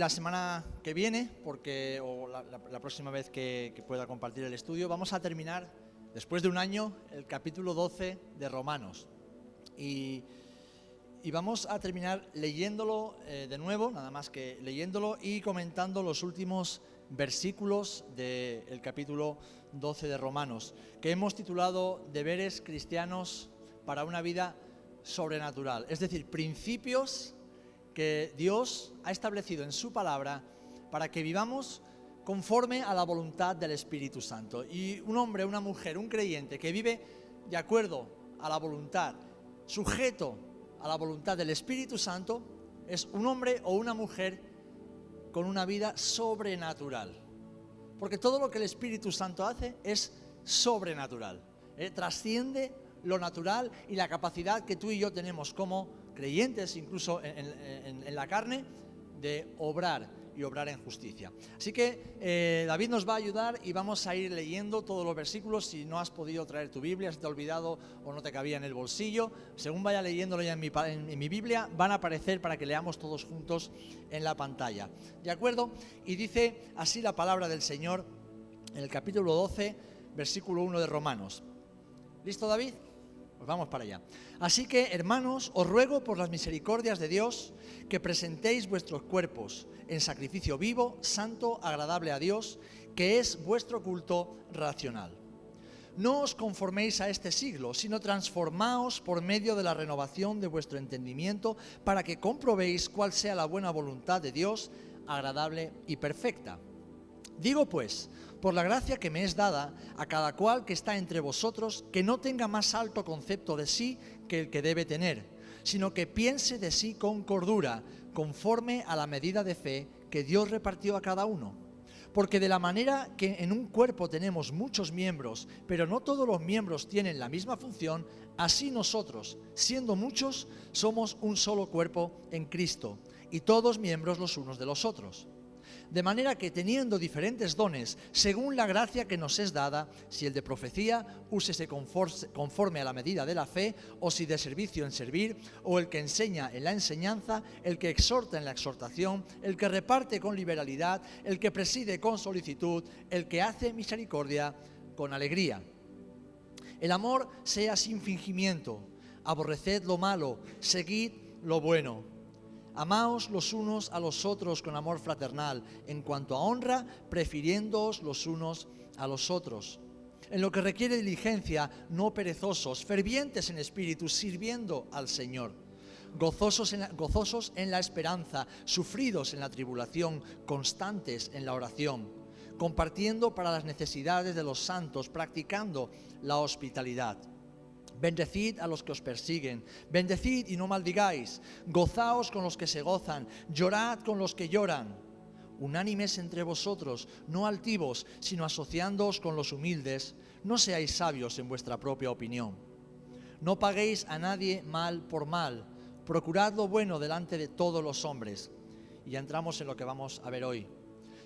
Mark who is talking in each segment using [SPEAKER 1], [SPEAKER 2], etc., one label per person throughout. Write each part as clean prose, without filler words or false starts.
[SPEAKER 1] la semana que viene, o la próxima vez que pueda compartir el estudio, vamos a terminar, después de un año, el capítulo 12 de Romanos. Y vamos a terminar leyéndolo de nuevo, nada más que leyéndolo y comentando los últimos versículos del capítulo 12 de Romanos, que hemos titulado Deberes cristianos para una vida sobrenatural, es decir, principios que Dios ha establecido en su palabra para que vivamos conforme a la voluntad del Espíritu Santo. Y un hombre, una mujer, un creyente que vive de acuerdo a la voluntad, sujeto a la voluntad del Espíritu Santo, es un hombre o una mujer con una vida sobrenatural. Porque todo lo que el Espíritu Santo hace es sobrenatural, trasciende lo natural y la capacidad que tú y yo tenemos como creyentes, incluso en la carne, de obrar y obrar en justicia. Así que David nos va a ayudar y vamos a ir leyendo todos los versículos. Si no has podido traer tu Biblia, si te ha olvidado o no te cabía en el bolsillo, según vaya leyéndolo ya en mi Biblia, van a aparecer para que leamos todos juntos en la pantalla. ¿De acuerdo? Y dice así la palabra del Señor en el capítulo 12, versículo 1 de Romanos. ¿Listo, David? Pues vamos para allá. Así que, hermanos, os ruego por las misericordias de Dios que presentéis vuestros cuerpos en sacrificio vivo, santo, agradable a Dios, que es vuestro culto racional. No os conforméis a este siglo, sino transformaos por medio de la renovación de vuestro entendimiento para que comprobéis cuál sea la buena voluntad de Dios, agradable y perfecta. Digo pues, por la gracia que me es dada, a cada cual que está entre vosotros, que no tenga más alto concepto de sí que el que debe tener, sino que piense de sí con cordura, conforme a la medida de fe que Dios repartió a cada uno. Porque de la manera que en un cuerpo tenemos muchos miembros, pero no todos los miembros tienen la misma función, así nosotros, siendo muchos, somos un solo cuerpo en Cristo, y todos miembros los unos de los otros. De manera que teniendo diferentes dones, según la gracia que nos es dada, si el de profecía, úsese conforme a la medida de la fe, o si de servicio en servir, o el que enseña en la enseñanza, el que exhorta en la exhortación, el que reparte con liberalidad, el que preside con solicitud, el que hace misericordia con alegría. El amor sea sin fingimiento, aborreced lo malo, seguid lo bueno. Amaos los unos a los otros con amor fraternal, en cuanto a honra, prefiriéndoos los unos a los otros. En lo que requiere diligencia, no perezosos, fervientes en espíritu, sirviendo al Señor. Gozosos en la esperanza, sufridos en la tribulación, constantes en la oración. Compartiendo para las necesidades de los santos, practicando la hospitalidad. Bendecid a los que os persiguen, bendecid y no maldigáis, gozaos con los que se gozan, llorad con los que lloran. Unánimes entre vosotros, no altivos, sino asociándoos con los humildes, no seáis sabios en vuestra propia opinión. No paguéis a nadie mal por mal, procurad lo bueno delante de todos los hombres. Y ya entramos en lo que vamos a ver hoy.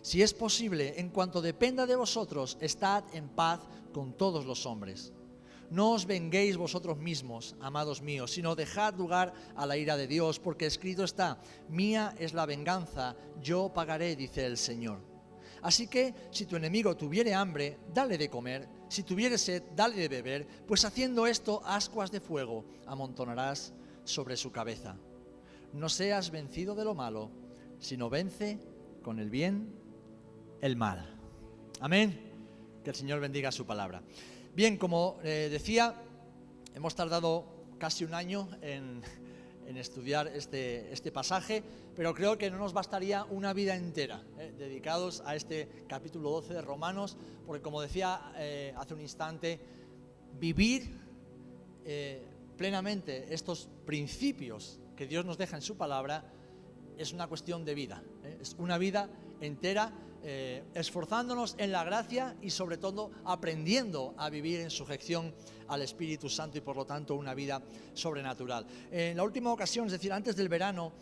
[SPEAKER 1] Si es posible, en cuanto dependa de vosotros, estad en paz con todos los hombres. No os venguéis vosotros mismos, amados míos, sino dejad lugar a la ira de Dios, porque escrito está, mía es la venganza, yo pagaré, dice el Señor. Así que, si tu enemigo tuviere hambre, dale de comer, si tuviere sed, dale de beber, pues haciendo esto, ascuas de fuego amontonarás sobre su cabeza. No seas vencido de lo malo, sino vence con el bien el mal. Amén. Que el Señor bendiga su palabra. Bien, como decía, hemos tardado casi un año en estudiar este pasaje, pero creo que no nos bastaría una vida entera dedicados a este capítulo 12 de Romanos, porque como decía hace un instante, vivir plenamente estos principios que Dios nos deja en su palabra es una cuestión de vida, es una vida entera, esforzándonos en la gracia y sobre todo aprendiendo a vivir en sujeción al Espíritu Santo y por lo tanto una vida sobrenatural. En la última ocasión, es decir, antes del verano,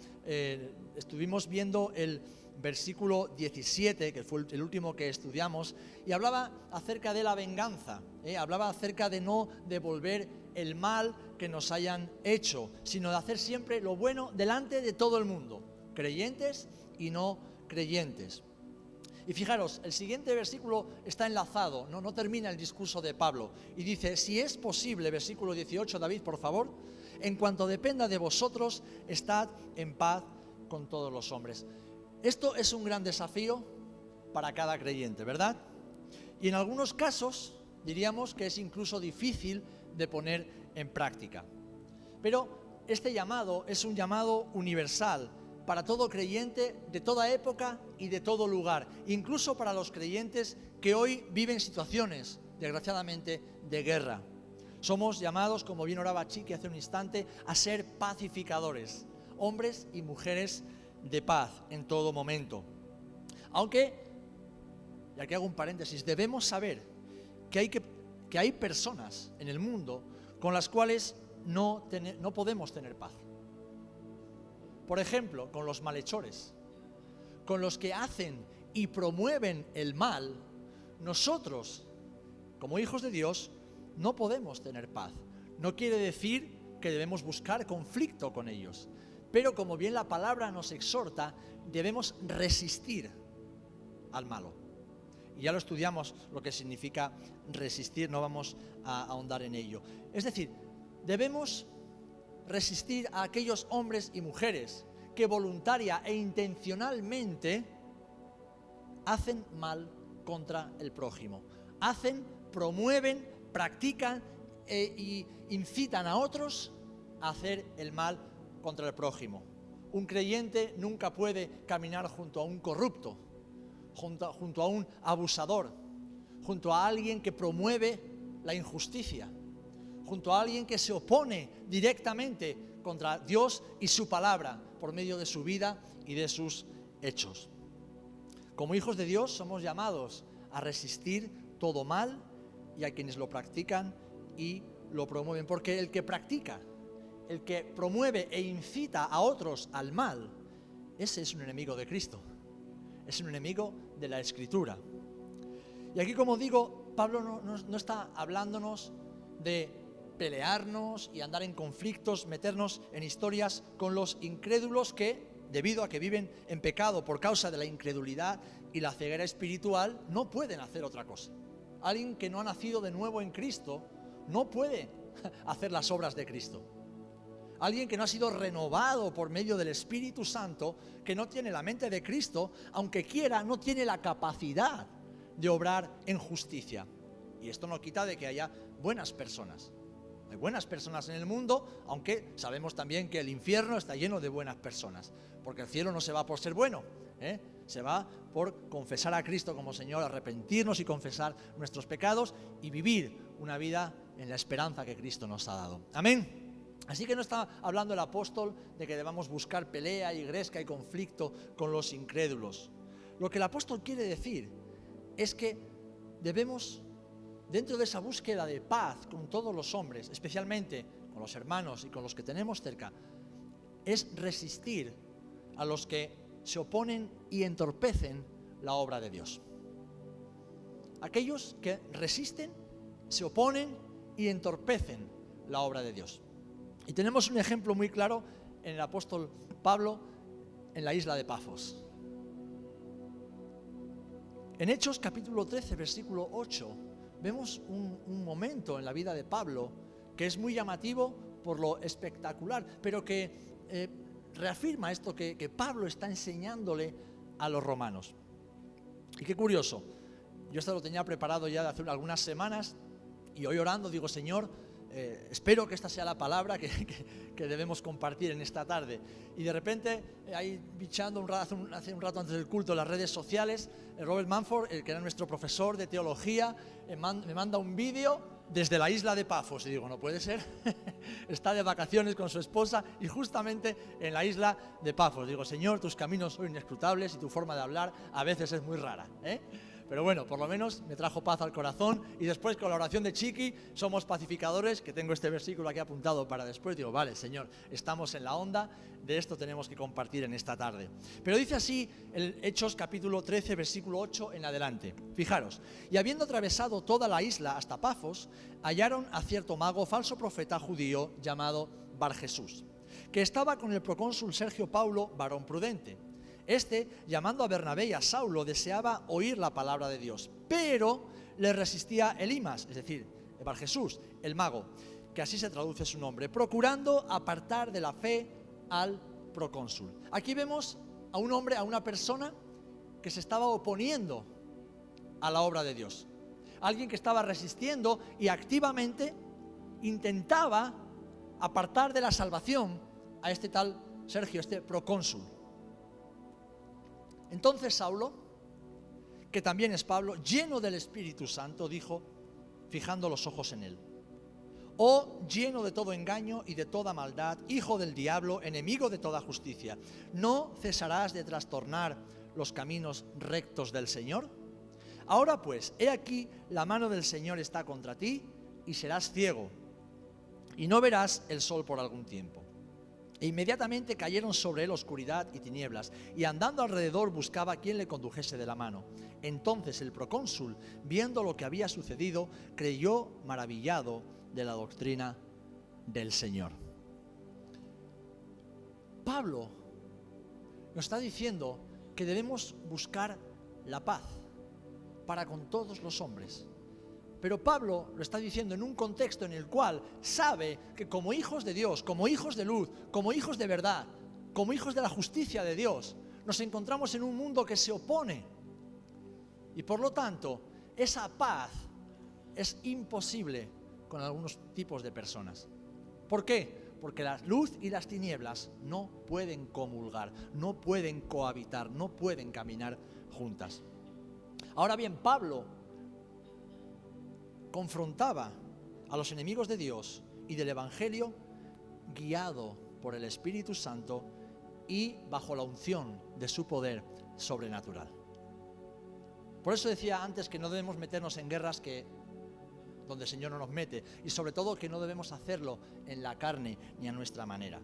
[SPEAKER 1] estuvimos viendo el versículo 17, que fue el último que estudiamos, y hablaba acerca de la venganza, hablaba acerca de no devolver el mal que nos hayan hecho, sino de hacer siempre lo bueno delante de todo el mundo, creyentes y no creyentes. Y fijaros, el siguiente versículo está enlazado, no termina el discurso de Pablo. Y dice, si es posible, versículo 18, David, por favor, en cuanto dependa de vosotros, estad en paz con todos los hombres. Esto es un gran desafío para cada creyente, ¿verdad? Y en algunos casos diríamos que es incluso difícil de poner en práctica. Pero este llamado es un llamado universal para todo creyente de toda época y de todo lugar, incluso para los creyentes que hoy viven situaciones, desgraciadamente, de guerra. Somos llamados, como bien oraba Chiqui hace un instante, a ser pacificadores, hombres y mujeres de paz en todo momento. Aunque, y aquí hago un paréntesis, debemos saber que hay personas en el mundo con las cuales no podemos tener paz. Por ejemplo, con los malhechores, con los que hacen y promueven el mal. Nosotros, como hijos de Dios, no podemos tener paz. No quiere decir que debemos buscar conflicto con ellos, pero como bien la palabra nos exhorta, debemos resistir al malo. Y ya lo estudiamos lo que significa resistir, no vamos a ahondar en ello. Es decir, debemos resistir a aquellos hombres y mujeres que voluntaria e intencionalmente hacen mal contra el prójimo. Promueven, practican y incitan a otros a hacer el mal contra el prójimo. Un creyente nunca puede caminar junto a un corrupto, junto a un abusador, junto a alguien que promueve la injusticia, junto a alguien que se opone directamente contra Dios y su palabra por medio de su vida y de sus hechos. Como hijos de Dios somos llamados a resistir todo mal y a quienes lo practican y lo promueven, porque el que practica, el que promueve e incita a otros al mal, ese es un enemigo de Cristo, es un enemigo de la Escritura. Y aquí, como digo, Pablo no está hablándonos de pelearnos y andar en conflictos, meternos en historias con los incrédulos que, debido a que viven en pecado por causa de la incredulidad y la ceguera espiritual, no pueden hacer otra cosa. Alguien que no ha nacido de nuevo en Cristo no puede hacer las obras de Cristo. Alguien que no ha sido renovado por medio del Espíritu Santo, que no tiene la mente de Cristo, aunque quiera, no tiene la capacidad de obrar en justicia. Y esto no quita de que haya buenas personas. Hay buenas personas en el mundo, aunque sabemos también que el infierno está lleno de buenas personas, porque el cielo no se va por ser bueno, se va por confesar a Cristo como Señor, arrepentirnos y confesar nuestros pecados y vivir una vida en la esperanza que Cristo nos ha dado. Amén. Así que no está hablando el apóstol de que debamos buscar pelea y gresca y conflicto con los incrédulos. Lo que el apóstol quiere decir es que debemos, dentro de esa búsqueda de paz con todos los hombres, especialmente con los hermanos y con los que tenemos cerca, es resistir a los que se oponen y entorpecen la obra de Dios. Aquellos que resisten, se oponen y entorpecen la obra de Dios. Y tenemos un ejemplo muy claro en el apóstol Pablo en la isla de Pafos. En Hechos capítulo 13, versículo 8, vemos un momento en la vida de Pablo que es muy llamativo por lo espectacular, pero que reafirma esto que Pablo está enseñándole a los romanos. Y qué curioso, yo esto lo tenía preparado ya de hace algunas semanas y hoy orando digo, Señor, espero que esta sea la palabra que debemos compartir en esta tarde. Y de repente, ahí bichando hace un rato antes del culto en las redes sociales, Robert Manford, que era nuestro profesor de teología, me manda un vídeo desde la isla de Pafos. Y digo, no puede ser, está de vacaciones con su esposa y justamente en la isla de Pafos. Digo, Señor, tus caminos son inescrutables y tu forma de hablar a veces es muy rara, Pero bueno, por lo menos me trajo paz al corazón y después con la oración de Chiqui somos pacificadores, que tengo este versículo aquí apuntado para después. Digo, vale, Señor, estamos en la onda, de esto tenemos que compartir en esta tarde. Pero dice así el Hechos capítulo 13, versículo 8 en adelante. Fijaros, y habiendo atravesado toda la isla hasta Pafos, hallaron a cierto mago, falso profeta judío llamado Barjesús, que estaba con el procónsul Sergio Paulo, varón prudente. llamando a Bernabé y a Saulo, deseaba oír la palabra de Dios, pero le resistía Elimas, es decir, Barjesús, el mago, que así se traduce su nombre, procurando apartar de la fe al procónsul. Aquí vemos a un hombre, a una persona que se estaba oponiendo a la obra de Dios. Alguien que estaba resistiendo y activamente intentaba apartar de la salvación a este tal Sergio, este procónsul. Entonces Saulo, que también es Pablo, lleno del Espíritu Santo, dijo, fijando los ojos en él: oh, lleno de todo engaño y de toda maldad, hijo del diablo, enemigo de toda justicia, ¿no cesarás de trastornar los caminos rectos del Señor? Ahora pues, he aquí, la mano del Señor está contra ti, y serás ciego, y no verás el sol por algún tiempo. E inmediatamente cayeron sobre él oscuridad y tinieblas, y andando alrededor buscaba quien le condujese de la mano. Entonces el procónsul, viendo lo que había sucedido, creyó maravillado de la doctrina del Señor. Pablo nos está diciendo que debemos buscar la paz para con todos los hombres. Pero Pablo lo está diciendo en un contexto en el cual sabe que como hijos de Dios, como hijos de luz, como hijos de verdad, como hijos de la justicia de Dios, nos encontramos en un mundo que se opone. Y por lo tanto, esa paz es imposible con algunos tipos de personas. ¿Por qué? Porque la luz y las tinieblas no pueden comulgar, no pueden cohabitar, no pueden caminar juntas. Ahora bien, Pablo confrontaba a los enemigos de Dios y del Evangelio guiado por el Espíritu Santo y bajo la unción de su poder sobrenatural. Por eso decía antes que no debemos meternos en guerras donde el Señor no nos mete, y sobre todo que no debemos hacerlo en la carne ni a nuestra manera.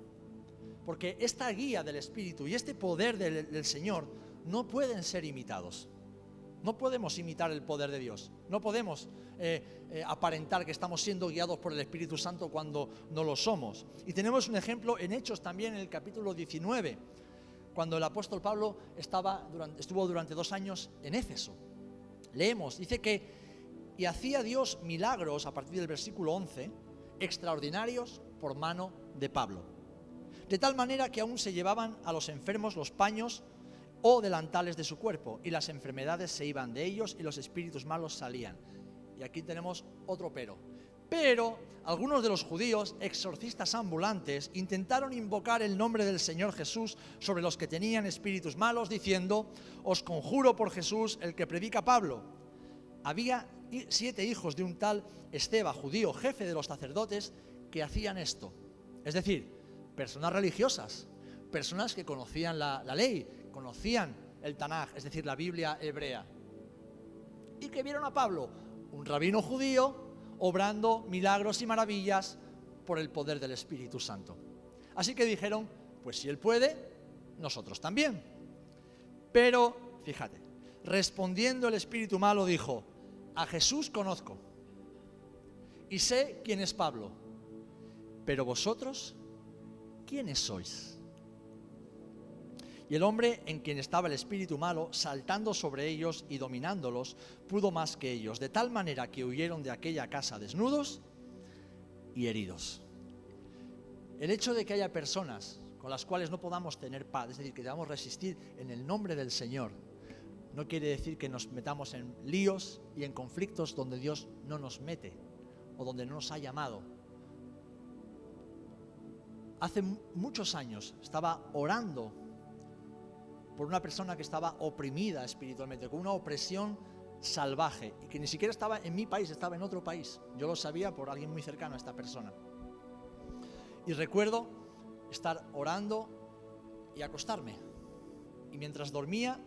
[SPEAKER 1] Porque esta guía del Espíritu y este poder del Señor no pueden ser imitados. No podemos imitar el poder de Dios. No podemos aparentar que estamos siendo guiados por el Espíritu Santo cuando no lo somos. Y tenemos un ejemplo en Hechos también, en el capítulo 19, cuando el apóstol Pablo estuvo durante 2 años en Éfeso. Leemos, dice que y hacía Dios milagros, a partir del versículo 11, extraordinarios por mano de Pablo. De tal manera que aún se llevaban a los enfermos los paños o delantales de su cuerpo, y las enfermedades se iban de ellos y los espíritus malos salían. Y aquí tenemos otro pero. Pero algunos de los judíos, exorcistas ambulantes, intentaron invocar el nombre del Señor Jesús sobre los que tenían espíritus malos, diciendo: os conjuro por Jesús, el que predica Pablo. Había 7 hijos de un tal Esceva, judío, jefe de los sacerdotes, que hacían esto. Es decir, personas religiosas, personas que conocían la ley, conocían el Tanaj, es decir, la Biblia hebrea, y que vieron a Pablo, un rabino judío, obrando milagros y maravillas por el poder del Espíritu Santo. Así que dijeron, pues si él puede, nosotros también. Pero, fíjate, respondiendo el espíritu malo dijo: a Jesús conozco y sé quién es Pablo, pero vosotros, ¿quiénes sois? Y el hombre en quien estaba el espíritu malo, saltando sobre ellos y dominándolos, pudo más que ellos, de tal manera que huyeron de aquella casa desnudos y heridos. El hecho de que haya personas con las cuales no podamos tener paz, es decir, que debamos resistir en el nombre del Señor, no quiere decir que nos metamos en líos y en conflictos donde Dios no nos mete o donde no nos ha llamado. Hace muchos años estaba orando por una persona que estaba oprimida espiritualmente, con una opresión salvaje, y que ni siquiera estaba en mi país, estaba en otro país. Yo lo sabía por alguien muy cercano a esta persona. Y recuerdo estar orando y acostarme. Y mientras dormía,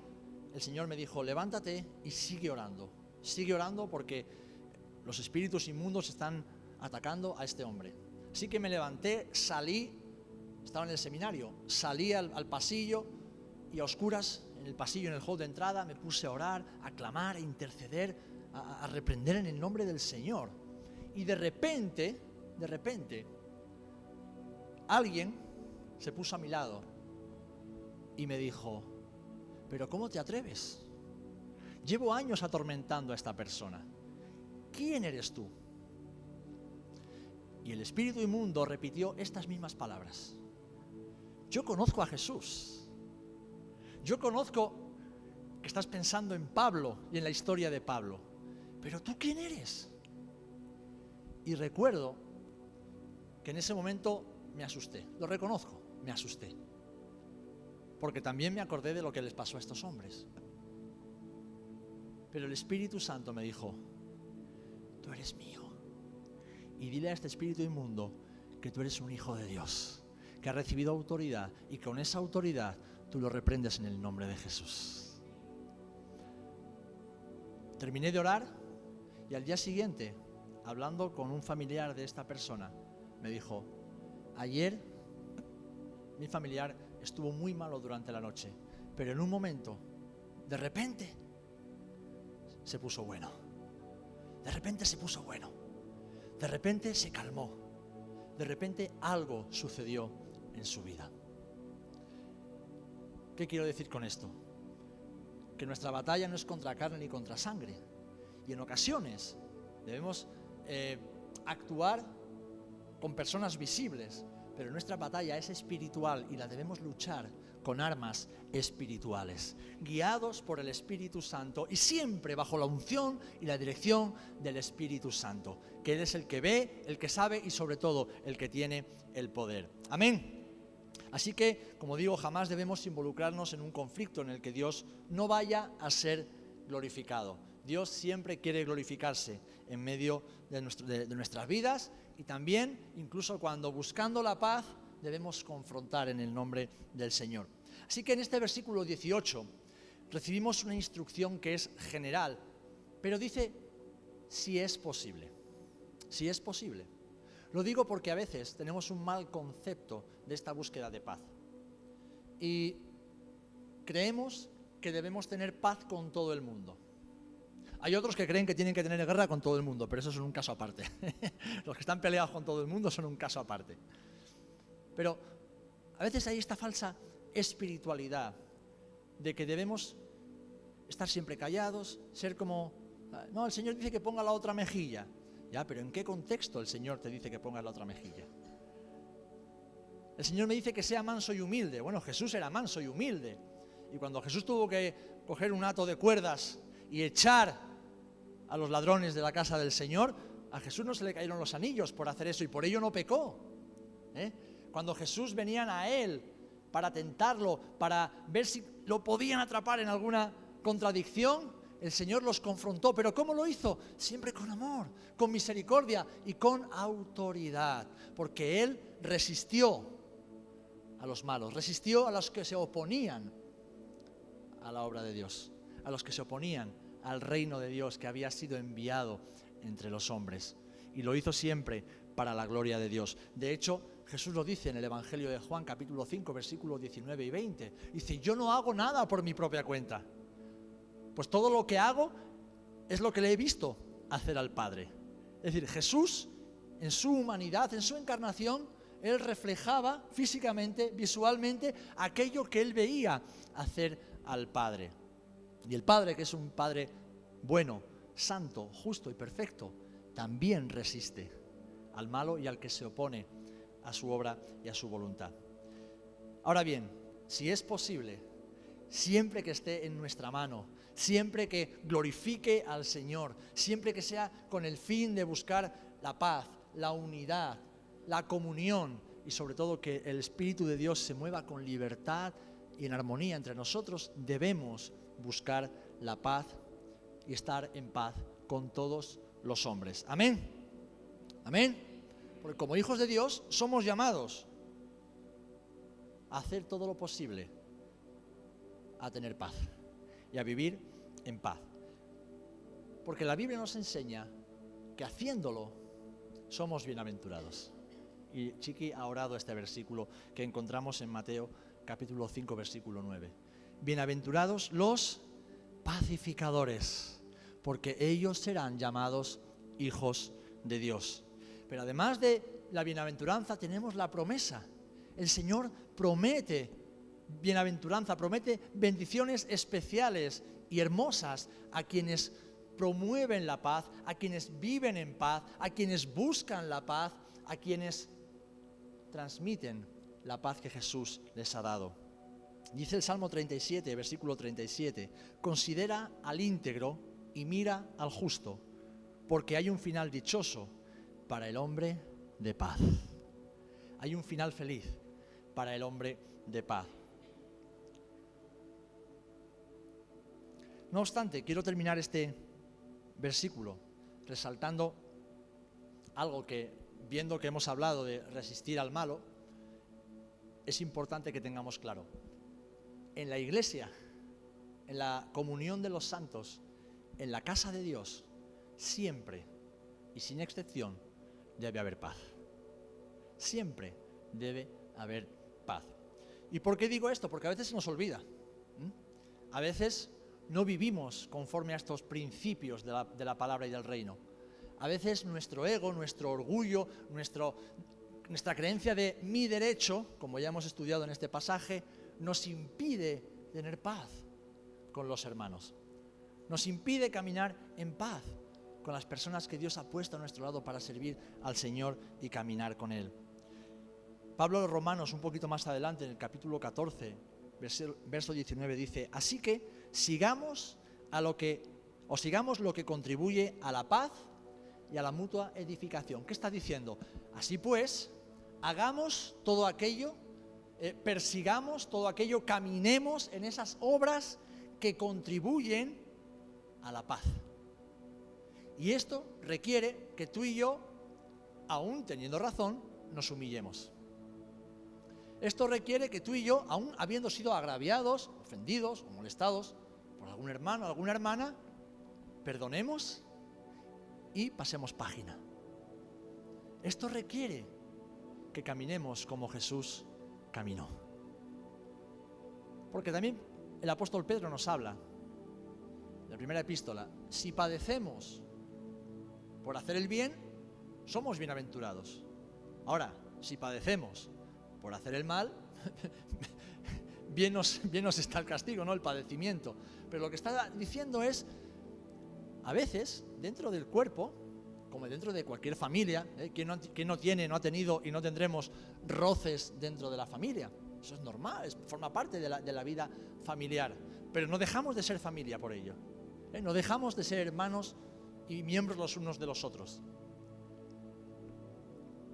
[SPEAKER 1] el Señor me dijo: levántate y sigue orando. Sigue orando porque los espíritus inmundos están atacando a este hombre. Así que me levanté, salí, estaba en el seminario, salí al pasillo, y a oscuras, en el pasillo, en el hall de entrada, me puse a orar, a clamar, a interceder, a reprender en el nombre del Señor. Y de repente, alguien se puso a mi lado y me dijo: pero ¿cómo te atreves? Llevo años atormentando a esta persona. ¿Quién eres tú? Y el espíritu inmundo repitió estas mismas palabras. Yo conozco a Jesús. Yo conozco que estás pensando en Pablo y en la historia de Pablo. Pero ¿tú quién eres? Y recuerdo que en ese momento me asusté. Lo reconozco, me asusté. Porque también me acordé de lo que les pasó a estos hombres. Pero el Espíritu Santo me dijo, tú eres mío. Y dile a este espíritu inmundo que tú eres un hijo de Dios, que ha recibido autoridad y con esa autoridad tú lo reprendes en el nombre de Jesús. Terminé de orar y al día siguiente, hablando con un familiar de esta persona, me dijo, ayer mi familiar estuvo muy malo durante la noche, pero en un momento, de repente, se puso bueno. De repente se puso bueno. De repente se calmó. De repente algo sucedió en su vida. ¿Qué quiero decir con esto? Que nuestra batalla no es contra carne ni contra sangre. Y en ocasiones debemos actuar con personas visibles, pero nuestra batalla es espiritual y la debemos luchar con armas espirituales, guiados por el Espíritu Santo y siempre bajo la unción y la dirección del Espíritu Santo, que Él es el que ve, el que sabe y sobre todo el que tiene el poder. Amén. Así que, como digo, jamás debemos involucrarnos en un conflicto en el que Dios no vaya a ser glorificado. Dios siempre quiere glorificarse en medio de nuestras vidas y también, incluso cuando buscando la paz, debemos confrontar en el nombre del Señor. Así que en este versículo 18 recibimos una instrucción que es general, pero dice, si es posible. Si es posible. Lo digo porque a veces tenemos un mal concepto de esta búsqueda de paz. Y creemos que debemos tener paz con todo el mundo. Hay otros que creen que tienen que tener guerra con todo el mundo, pero eso es un caso aparte. Los que están peleados con todo el mundo son un caso aparte. Pero a veces hay esta falsa espiritualidad de que debemos estar siempre callados, ser como, no, el Señor dice que ponga la otra mejilla. Ya, pero ¿en qué contexto el Señor te dice que pongas la otra mejilla? El Señor me dice que sea manso y humilde. Bueno, Jesús era manso y humilde. Y cuando Jesús tuvo que coger un hato de cuerdas y echar a los ladrones de la casa del Señor, a Jesús no se le cayeron los anillos por hacer eso y por ello no pecó. Cuando Jesús venían a Él para tentarlo, para ver si lo podían atrapar en alguna contradicción, el Señor los confrontó. ¿Pero cómo lo hizo? Siempre con amor, con misericordia y con autoridad, porque Él resistió a los malos, resistió a los que se oponían a la obra de Dios, a los que se oponían al reino de Dios que había sido enviado entre los hombres. Y lo hizo siempre para la gloria de Dios. De hecho, Jesús lo dice en el Evangelio de Juan, capítulo 5, versículos 19 y 20. Dice, yo no hago nada por mi propia cuenta. Pues todo lo que hago es lo que le he visto hacer al Padre. Es decir, Jesús, en su humanidad, en su encarnación, Él reflejaba físicamente, visualmente, aquello que Él veía hacer al Padre. Y el Padre, que es un Padre bueno, santo, justo y perfecto, también resiste al malo y al que se opone a su obra y a su voluntad. Ahora bien, si es posible, siempre que esté en nuestra mano, siempre que glorifique al Señor, siempre que sea con el fin de buscar la paz, la unidad, la comunión y sobre todo que el Espíritu de Dios se mueva con libertad y en armonía entre nosotros, debemos buscar la paz y estar en paz con todos los hombres. Amén. Amén. Porque como hijos de Dios somos llamados a hacer todo lo posible a tener paz y a vivir en paz. Porque la Biblia nos enseña que haciéndolo somos bienaventurados. Y Chiqui ha orado este versículo que encontramos en Mateo capítulo 5, versículo 9. Bienaventurados los pacificadores, porque ellos serán llamados hijos de Dios. Pero además de la bienaventuranza tenemos la promesa. El Señor promete bienaventuranza, promete bendiciones especiales y hermosas a quienes promueven la paz, a quienes viven en paz, a quienes buscan la paz, a quienes transmiten la paz que Jesús les ha dado. Dice el Salmo 37, versículo 37, considera al íntegro y mira al justo, porque hay un final dichoso para el hombre de paz. Hay un final feliz para el hombre de paz. No obstante, quiero terminar este versículo resaltando algo que, viendo que hemos hablado de resistir al malo, es importante que tengamos claro. En la iglesia, en la comunión de los santos, en la casa de Dios, siempre y sin excepción debe haber paz. Siempre debe haber paz. ¿Y por qué digo esto? Porque a veces se nos olvida. A veces no vivimos conforme a estos principios de la palabra y del reino. A veces nuestro ego, nuestro orgullo, nuestra creencia de mi derecho, como ya hemos estudiado en este pasaje, nos impide tener paz con los hermanos. Nos impide caminar en paz con las personas que Dios ha puesto a nuestro lado para servir al Señor y caminar con Él. Pablo a los Romanos, un poquito más adelante, en el capítulo 14, verso 19, dice: así que sigamos lo que contribuye a la paz y a la mutua edificación. ¿Qué está diciendo? Así pues, hagamos todo aquello, persigamos todo aquello, caminemos en esas obras que contribuyen a la paz. Y esto requiere que tú y yo, aún teniendo razón, nos humillemos. Esto requiere que tú y yo, aún habiendo sido agraviados, ofendidos o molestados por algún hermano o alguna hermana, perdonemos y pasemos página. Esto requiere que caminemos como Jesús caminó. Porque también el apóstol Pedro nos habla, en la primera epístola, si padecemos por hacer el bien, somos bienaventurados. Ahora, si padecemos por hacer el mal, bien nos está el castigo, ¿no? El padecimiento. Pero lo que está diciendo es, a veces, dentro del cuerpo, como dentro de cualquier familia, ¿quién no tiene, no ha tenido y no tendremos roces dentro de la familia? Eso es normal, forma parte de la vida familiar. Pero no dejamos de ser familia por ello. No dejamos de ser hermanos y miembros los unos de los otros.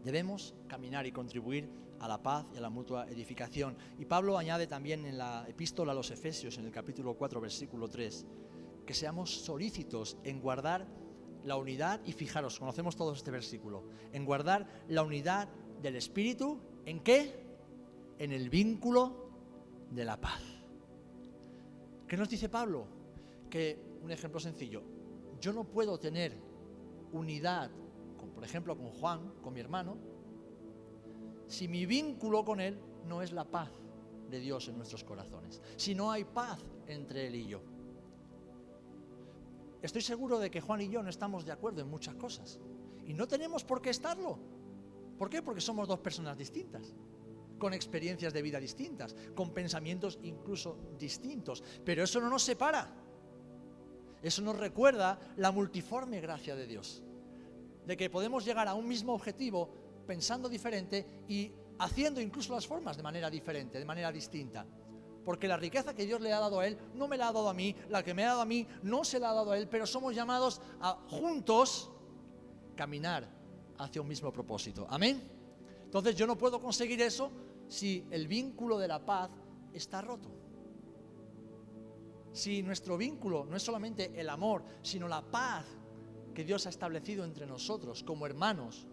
[SPEAKER 1] Debemos caminar y contribuir a la paz y a la mutua edificación. Y Pablo añade también en la epístola a los Efesios, en el capítulo 4, versículo 3, que seamos solícitos en guardar la unidad, y fijaros, conocemos todos este versículo, en guardar la unidad del Espíritu, ¿en qué? En el vínculo de la paz. ¿Qué nos dice Pablo? Que, un ejemplo sencillo, yo no puedo tener unidad, por ejemplo, con Juan, con mi hermano, si mi vínculo con él no es la paz de Dios en nuestros corazones, si no hay paz entre él y yo. Estoy seguro de que Juan y yo no estamos de acuerdo en muchas cosas, y no tenemos por qué estarlo. ¿Por qué? Porque somos dos personas distintas, con experiencias de vida distintas, con pensamientos incluso distintos, pero eso no nos separa. Eso nos recuerda la multiforme gracia de Dios, de que podemos llegar a un mismo objetivo pensando diferente y haciendo incluso las formas de manera diferente, de manera distinta. Porque la riqueza que Dios le ha dado a él no me la ha dado a mí, la que me ha dado a mí no se la ha dado a él, pero somos llamados a juntos caminar hacia un mismo propósito. ¿Amén? Entonces yo no puedo conseguir eso si el vínculo de la paz está roto. Si nuestro vínculo no es solamente el amor, sino la paz que Dios ha establecido entre nosotros como hermanos,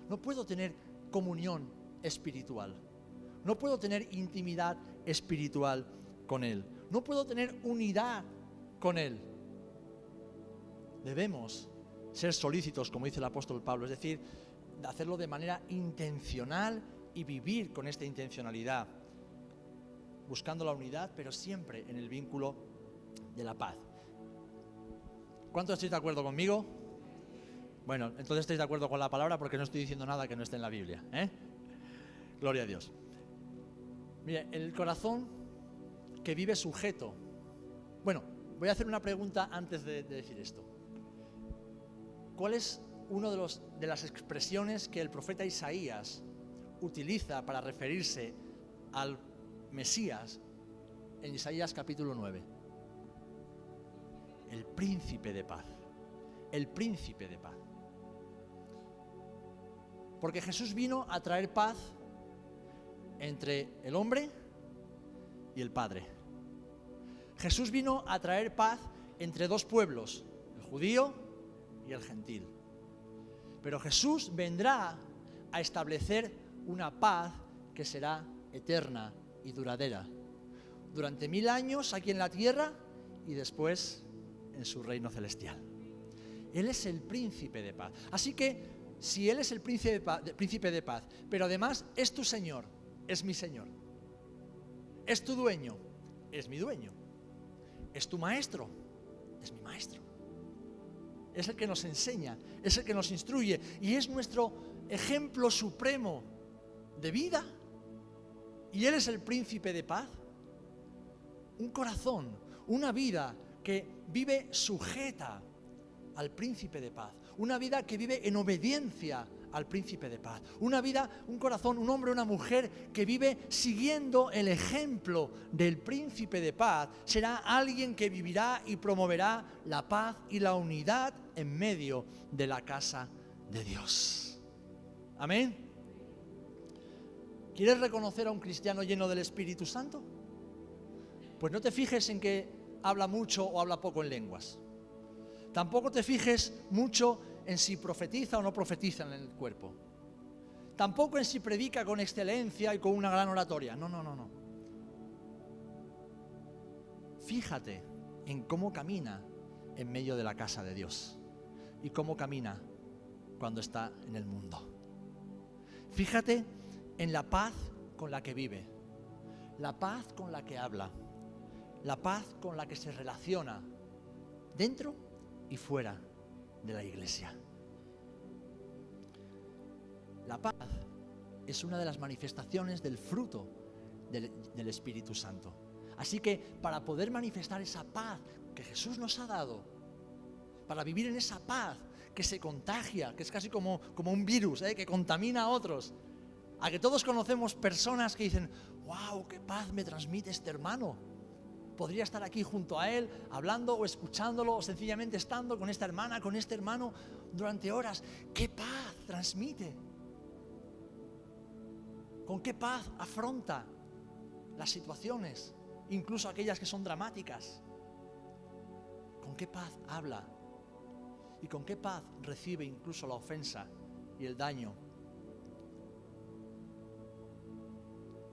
[SPEAKER 1] no puedo tener comunión espiritual, no puedo tener intimidad espiritual con Él, no puedo tener unidad con Él. Debemos ser solícitos, como dice el apóstol Pablo, es decir, hacerlo de manera intencional y vivir con esta intencionalidad, buscando la unidad, pero siempre en el vínculo de la paz. ¿Cuántos estáis de acuerdo conmigo? Bueno, entonces estáis de acuerdo con la palabra porque no estoy diciendo nada que no esté en la Biblia, ¿eh? Gloria a Dios. Mire, el corazón que vive sujeto. Bueno, voy a hacer una pregunta antes de decir esto. ¿Cuál es una de las expresiones que el profeta Isaías utiliza para referirse al Mesías en Isaías capítulo 9? El príncipe de paz. El príncipe de paz. Porque Jesús vino a traer paz entre el hombre y el Padre. Jesús vino a traer paz entre dos pueblos, el judío y el gentil. Pero Jesús vendrá a establecer una paz que será eterna y duradera, durante 1000 años aquí en la tierra y después en su reino celestial. Él es el príncipe de paz. Así que, si Él es el príncipe de paz, pero además es tu Señor, es mi Señor, es tu dueño, es mi dueño, es tu maestro, es mi maestro, es el que nos enseña, es el que nos instruye y es nuestro ejemplo supremo de vida, y Él es el príncipe de paz. Un corazón, una vida que vive sujeta al príncipe de paz, una vida que vive en obediencia al príncipe de paz, una vida, un corazón, un hombre, una mujer que vive siguiendo el ejemplo del príncipe de paz, será alguien que vivirá y promoverá la paz y la unidad en medio de la casa de Dios. Amén. ¿Quieres reconocer a un cristiano lleno del Espíritu Santo? Pues no te fijes en que habla mucho o habla poco en lenguas. Tampoco te fijes mucho en si profetiza o no profetiza en el cuerpo. Tampoco en si predica con excelencia y con una gran oratoria. No. Fíjate en cómo camina en medio de la casa de Dios y cómo camina cuando está en el mundo. Fíjate en la paz con la que vive, la paz con la que habla, la paz con la que se relaciona dentro y fuera de la iglesia. La paz es una de las manifestaciones del fruto del Espíritu Santo. Así que para poder manifestar esa paz que Jesús nos ha dado, para vivir en esa paz que se contagia, que es casi como un virus, que contamina a otros, a que todos conocemos personas que dicen: ¡wow, qué paz me transmite este hermano! Podría estar aquí junto a él, hablando o escuchándolo, o sencillamente estando con esta hermana, con este hermano, durante horas. ¡Qué paz transmite! ¿Con qué paz afronta las situaciones, incluso aquellas que son dramáticas? ¿Con qué paz habla? ¿Y con qué paz recibe incluso la ofensa y el daño?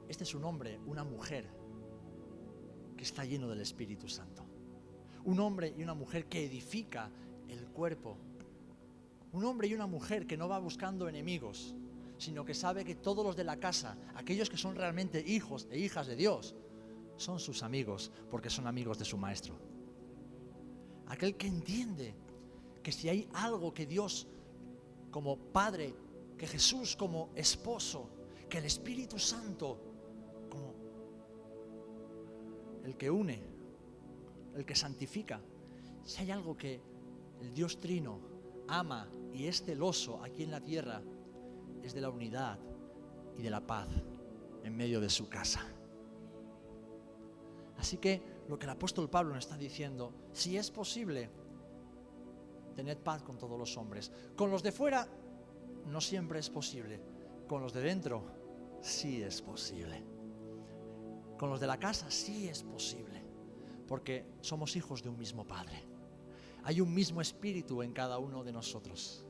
[SPEAKER 1] Este es un hombre, una mujer que está lleno del Espíritu Santo. Un hombre y una mujer que edifica el cuerpo. Un hombre y una mujer que no va buscando enemigos, sino que sabe que todos los de la casa, aquellos que son realmente hijos e hijas de Dios, son sus amigos, porque son amigos de su Maestro. Aquel que entiende que si hay algo que Dios como Padre, que Jesús como Esposo, que el Espíritu Santo como el que une, el que santifica, si hay algo que el Dios Trino ama y es celoso aquí en la tierra, es de la unidad y de la paz en medio de su casa. Así que lo que el apóstol Pablo nos está diciendo: si es posible, tened paz con todos los hombres. Con los de fuera no siempre es posible, con los de dentro sí es posible. Con los de la casa sí es posible, porque somos hijos de un mismo Padre. Hay un mismo Espíritu en cada uno de nosotros.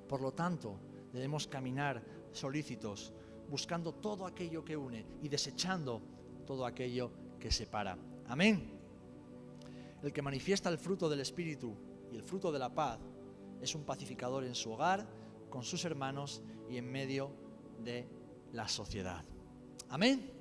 [SPEAKER 1] Por lo tanto, debemos caminar solícitos, buscando todo aquello que une y desechando todo aquello que separa. Amén. El que manifiesta el fruto del Espíritu y el fruto de la paz es un pacificador en su hogar, con sus hermanos y en medio de la sociedad. Amén.